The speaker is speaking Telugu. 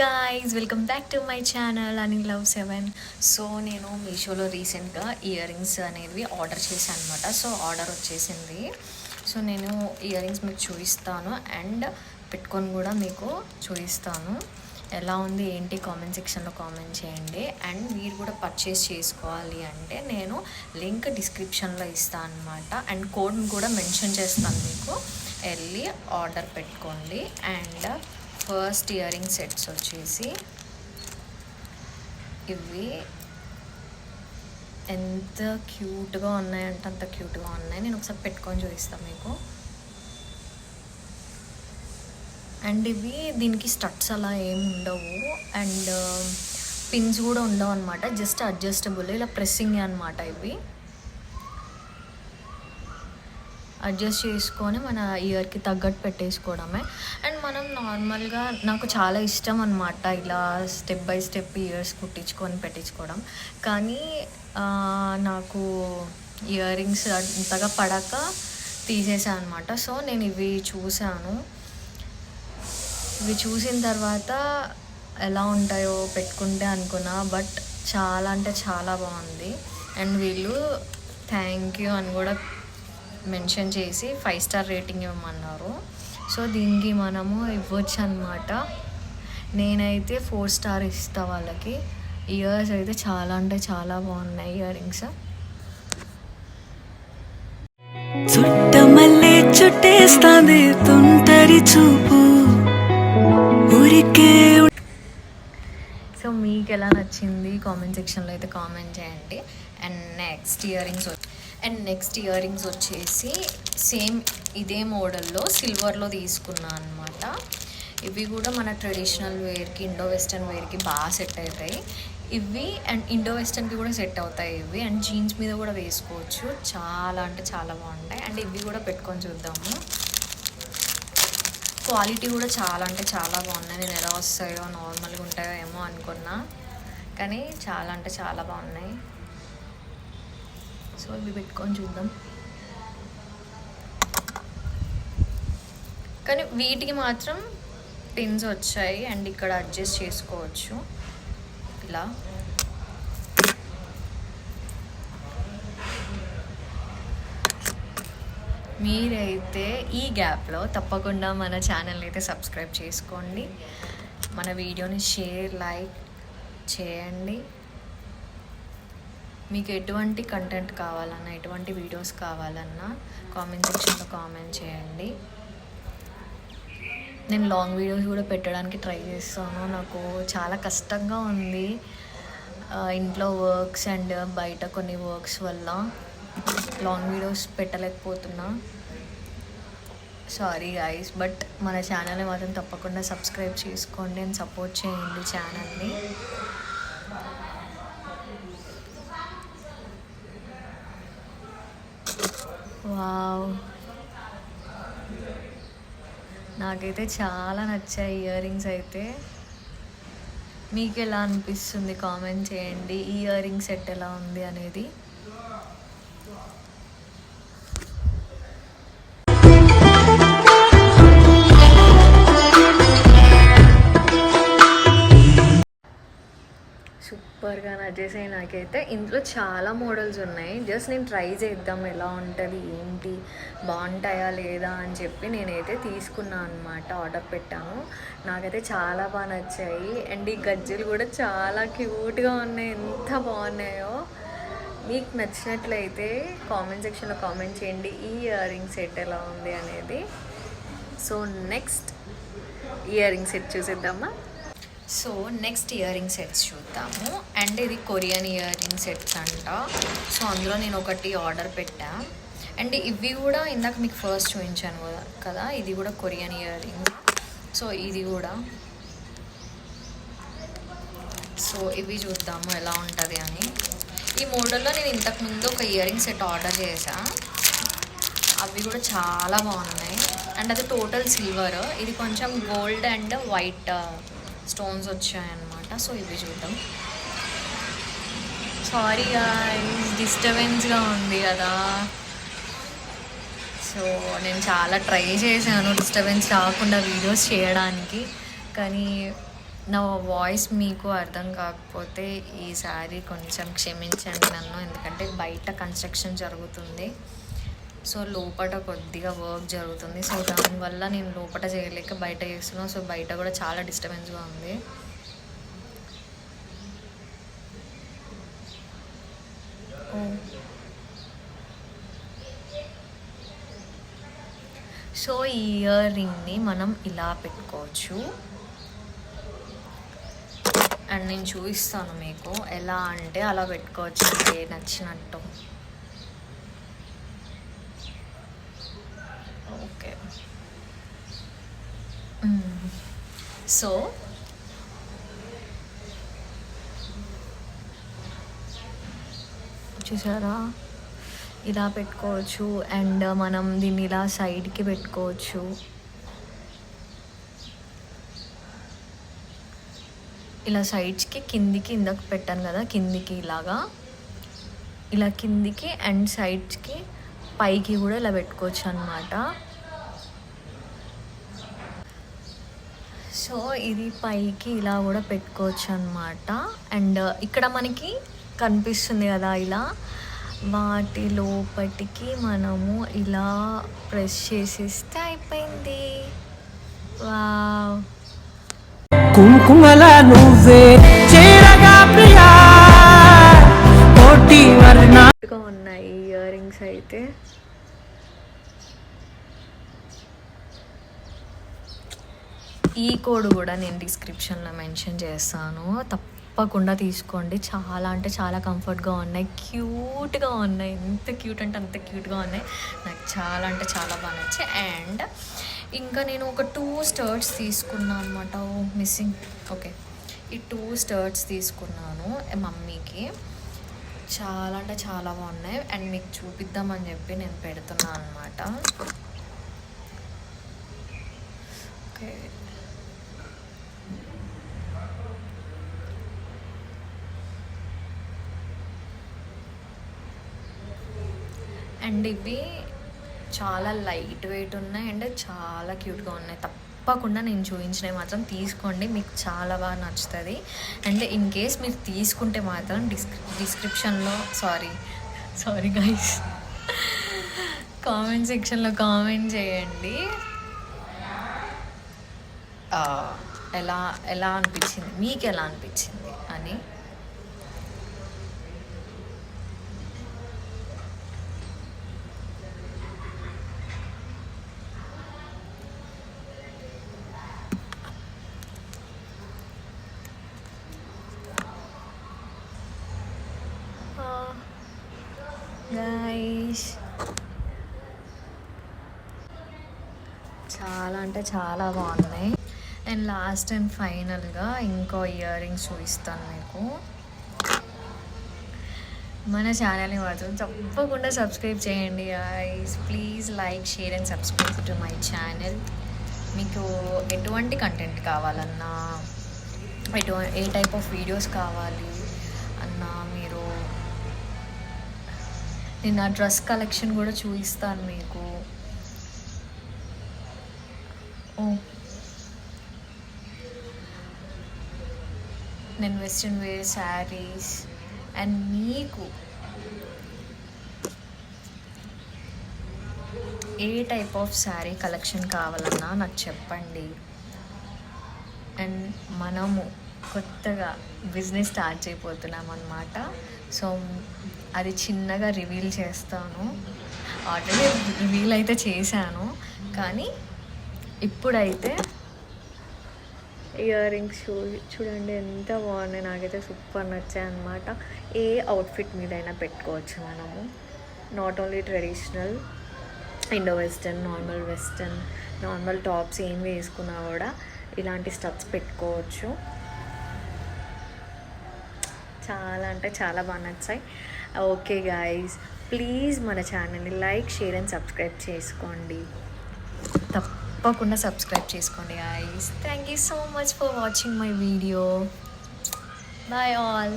Guys, welcome back to my channel Anil love 7. So నేను మీషోలో రీసెంట్గా ఇయర్ రింగ్స్ అనేవి ఆర్డర్ చేశాను అనమాట. సో ఆర్డర్ వచ్చేసింది. సో నేను ఇయర్ రింగ్స్ మీకు చూపిస్తాను అండ్ పెట్టుకొని కూడా మీకు చూపిస్తాను. ఎలా ఉంది ఏంటి కామెంట్ సెక్షన్లో కామెంట్ చేయండి. అండ్ మీరు కూడా పర్చేస్ చేసుకోవాలి అంటే నేను లింక్ డిస్క్రిప్షన్లో ఇస్తాను అనమాట. అండ్ కోడ్ కూడా మెన్షన్ చేస్తాను, మీకు వెళ్ళి ఆర్డర్ పెట్టుకోండి. And first ear ring sets వచ్చేసి ఇవి ఎంత క్యూట్గా ఉన్నాయంటే అంత క్యూట్గా ఉన్నాయి. నేను ఒకసారి పెట్టుకొని చూపిస్తాను మీకు. అండ్ ఇవి దీనికి స్టడ్స్ అలా ఏమి ఉండవు అండ్ పిన్స్ కూడా ఉండవు అనమాట. జస్ట్ అడ్జస్టబుల్, ఇలా ప్రెస్సింగ్ అనమాట. ఇవి అడ్జస్ట్ చేసుకొని మన ఇయర్కి తగ్గట్టు పెట్టేసుకోవడమే. అండ్ మనం నార్మల్గా నాకు చాలా ఇష్టం అనమాట ఇలా స్టెప్ బై స్టెప్ ఇయర్స్ కుట్టించుకొని పెట్టించుకోవడం. కానీ నాకు ఇయర్ రింగ్స్ అంతగా పడక తీసేసాను అనమాట. సో నేను ఇవి చూసాను. ఇవి చూసిన తర్వాత ఎలా ఉంటాయో పెట్టుకుంటే అనుకున్నా, బట్ చాలా అంటే చాలా బాగుంది. అండ్ వీళ్ళు థ్యాంక్ యూ అని కూడా మెన్షన్ చేసి 5 స్టార్ రేటింగ్ ఇవ్వమన్నారు. సో దీనికి మనము ఇవ్వచ్చు అనమాట. నేనైతే 4 స్టార్ ఇస్తా వాళ్ళకి. ఇయర్స్ అయితే చాలా అంటే చాలా బాగున్నాయి ఇయర్ రింగ్స్. చుట్టమల్లే చుట్టేస్తాంది తుంటరి చూపు ఊరికే. సో మీకు ఎలా నచ్చింది కామెంట్ సెక్షన్లో అయితే కామెంట్ చేయండి. అండ్ నెక్స్ట్ ఇయర్ రింగ్స్ వచ్చేసి సేమ్ ఇదే మోడల్లో సిల్వర్లో తీసుకున్నాను అనమాట. ఇవి కూడా మన ట్రెడిషనల్ వేర్కి, ఇండో వెస్టర్న్ వేర్కి బాగా సెట్ అవుతాయి ఇవి. అండ్ ఇండో వెస్టర్న్కి కూడా సెట్ అవుతాయి ఇవి. అండ్ జీన్స్ మీద కూడా వేసుకోవచ్చు. చాలా అంటే చాలా బాగుంటాయి. అండ్ ఇవి కూడా పెట్టుకొని చూద్దాము. క్వాలిటీ కూడా చాలా అంటే చాలా బాగున్నాయి. నేను ఎలా వస్తాయో నార్మల్గా ఉంటాయో ఏమో అనుకున్నా, కానీ చాలా అంటే చాలా బాగున్నాయి. సో ఇవి పెట్టుకొని చూద్దాం. కానీ వీటికి మాత్రం పిన్స్ వచ్చాయి అండ్ ఇక్కడ అడ్జస్ట్ చేసుకోవచ్చు ఇలా. మీరైతే ఈ గ్యాప్లో తప్పకుండా మన ఛానల్ అయితే సబ్స్క్రైబ్ చేసుకోండి. మన వీడియోని షేర్, లైక్ చేయండి. మీకు ఎటువంటి కంటెంట్ కావాలన్నా, ఎటువంటి వీడియోస్ కావాలన్నా కామెంట్ సెక్షన్లో కామెంట్ చేయండి. నేను లాంగ్ వీడియోస్ కూడా పెట్టడానికి ట్రై చేస్తాను. నాకు చాలా కష్టంగా ఉంది ఇంట్లో వర్క్స్ అండ్ బయట కొన్ని వర్క్స్ వల్ల లాంగ్ వీడియోస్ పెట్టలేకపోతున్నా. సారీ గైస్, బట్ మన ఛానల్ని మాత్రం తప్పకుండా సబ్స్క్రైబ్ చేసుకోండి అండ్ సపోర్ట్ చేయండి ఛానల్ని. వావ్, నాకైతే చాలా నచ్చాయి ఇయర్ రింగ్స్ అయితే. మీకు ఎలా అనిపిస్తుంది కామెంట్ చేయండి. ఈ ఇయర్ రింగ్ సెట్ ఎలా ఉంది అనేది. సూపర్గా నచ్చేసాయి నాకైతే. ఇందులో చాలా మోడల్స్ ఉన్నాయి. జస్ట్ నేను ట్రై చేద్దాం ఎలా ఉంటుంది ఏంటి, బాగుంటాయా లేదా అని చెప్పి నేనైతే తీసుకున్నాను అనమాట. ఆర్డర్ పెట్టాను. నాకైతే చాలా బాగా నచ్చాయి. అండ్ ఈ గజ్జలు కూడా చాలా క్యూట్గా ఉన్నాయి. ఎంత బాగున్నాయో. మీకు నచ్చినట్లయితే కామెంట్ సెక్షన్లో కామెంట్ చేయండి ఈ ఇయర్ రింగ్ సెట్ ఎలా ఉంది అనేది. So next earring set చూసేద్దామా. So next earring sets చూద్దాము. అండ్ ఇది కొరియన్ ఇయర్ రింగ్ సెట్స్ అంట. సో అందులో నేను ఒకటి ఆర్డర్ పెట్టా. అండ్ ఇవి కూడా ఇందాక మీకు ఫస్ట్ చూపించాను కదా, ఇది కూడా కొరియన్ ఇయర్ రింగ్. సో ఇది కూడా, సో ఇవి చూద్దాము ఎలా ఉంటుంది అని. ఈ మోడల్లో నేను ఇంతకుముందు ఒక ఇయర్ రింగ్ సెట్ ఆర్డర్ చేశా. అవి కూడా చాలా బాగున్నాయి. అండ్ అది టోటల్ సిల్వర్, ఇది కొంచెం గోల్డ్ అండ్ వైట్ స్టోన్స్ వచ్చాయన్నమాట. సో ఇవి చూద్దాం. సారీ గైస్, డిస్టర్బెన్స్గా ఉంది కదా. సో నేను చాలా ట్రై చేశాను డిస్టర్బెన్స్ రాకుండా వీడియోస్ చేయడానికి, కానీ నా వాయిస్ మీకు అర్థం కాకపోతే ఈసారి కొంచెం క్షమించండి నన్ను, ఎందుకంటే బయట కన్స్ట్రక్షన్ జరుగుతుంది. సో లోపల కొద్దిగా వర్క్ జరుగుతుంది. సో దానివల్ల నేను లోపల చేయలేక బయట చేస్తున్నాను. సో బయట కూడా చాలా డిస్టర్బెన్స్గా ఉంది. సో ఈ ఇయర్ రింగ్ని మనం ఇలా పెట్టుకోవచ్చు. అండ్ నేను చూపిస్తాను మీకు ఎలా అంటే అలా పెట్టుకోవచ్చు, అంటే నచ్చినట్టు. ఓకే, సో చూసారా, ఇలా పెట్టుకోవచ్చు. అండ్ మనం దీన్ని ఇలా సైడ్కి పెట్టుకోవచ్చు. ఇలా సైడ్స్కి కిందికి ఇందాక పెట్టాను కదా, కిందికి ఇలాగా, ఇలా కిందికి అండ్ సైడ్స్కి పైకి కూడా ఇలా పెట్టుకోవచ్చు అనమాట. సో ఇది పైకి ఇలా కూడా పెట్టుకోవచ్చు అనమాట. అండ్ ఇక్కడ మనకి కనిపిస్తుంది కదా, ఇలా వాటి లోపటికి మనము ఇలా ప్రెస్ చేసిస్తే అయిపోయింది. వావ్, కుంకుమల నువ్వే చేరగా ప్రియా కోటి వర్ణాలుగా ఉన్నాయి ఇయర్ రింగ్స్ అయితే. ఈ కోడ్ కూడా నేను డిస్క్రిప్షన్లో మెన్షన్ చేస్తాను, తప్పకుండా తీసుకోండి. చాలా అంటే చాలా కంఫర్ట్గా ఉన్నాయి, క్యూట్గా ఉన్నాయి. ఎంత క్యూట్ అంటే అంత క్యూట్గా ఉన్నాయి. నాకు చాలా అంటే చాలా బాగా నచ్చాయి. అండ్ ఇంకా నేను ఒక 2 స్టర్ట్స్ తీసుకున్నాను అనమాట. మిస్సింగ్. ఓకే, ఈ 2 స్టర్ట్స్ తీసుకున్నాను మమ్మీకి. చాలా అంటే చాలా బాగున్నాయి. అండ్ మీకు చూపిద్దామని చెప్పి నేను పెడుతున్నాను అనమాట. ఓకే, అండ్ ఇవి చాలా లైట్ వెయిట్ ఉన్నాయి అండ్ చాలా క్యూట్గా ఉన్నాయి. తప్పకుండా నేను చూపించినవి మాత్రం తీసుకోండి, మీకు చాలా బాగా నచ్చుతుంది. అండ్ ఇన్ కేస్ మీరు తీసుకుంటే మాత్రం డిస్క్రిప్షన్లో సారీ గైస్, కామెంట్ సెక్షన్లో కామెంట్ చేయండి ఎలా అనిపించింది, మీకు ఎలా అనిపించింది అని. గైస్ చాలా అంటే చాలా బాగున్నాయి. అండ్ లాస్ట్ అండ్ ఫైనల్గా ఇంకో ఇయర్ రింగ్స్ చూపిస్తాను మీకు. మన ఛానల్ని మాత్రం తప్పకుండా సబ్స్క్రైబ్ చేయండి guys. Please like, share and subscribe to my channel. మీకు ఎటువంటి కంటెంట్ కావాలన్నా, ఏ టైప్ ఆఫ్ వీడియోస్ కావాలి అన్నా, మీరు నేను నా డ్రెస్ కలెక్షన్ కూడా చూపిస్తాను మీకు. నేను వెస్ట్రన్ వేర్ శారీస్ అండ్ మీకు ఏ టైప్ ఆఫ్ శారీ కలెక్షన్ కావాలన్నా నాకు చెప్పండి. అండ్ మనము కొత్తగా బిజినెస్ స్టార్ట్ చేయబోతున్నాం అన్నమాట. సో అది చిన్నగా రివీల్ చేస్తాను. ఆల్రెడీ రివీల్ అయితే చేశాను, కానీ ఇప్పుడైతే ఇయర్ రింగ్స్ చూడండి ఎంత బాగున్నాయి. నాకైతే సూపర్ నచ్చాయి అన్నమాట. ఏ అవుట్ఫిట్ మీదైనా పెట్టుకోవచ్చు మనము. Not only traditional, Indo western, normal tops ఏం వేసుకున్నా కూడా ఇలాంటి స్టఫ్స్ పెట్టుకోవచ్చు. చాలా అంటే చాలా బాగా నచ్చాయి. ఓకే గాయస్, ప్లీజ్ మన ఛానల్ని లైక్, షేర్ అండ్ సబ్స్క్రైబ్ చేసుకోండి. తప్పకుండా సబ్స్క్రైబ్ చేసుకోండి guys. Thank you so much for watching my video. Bye all.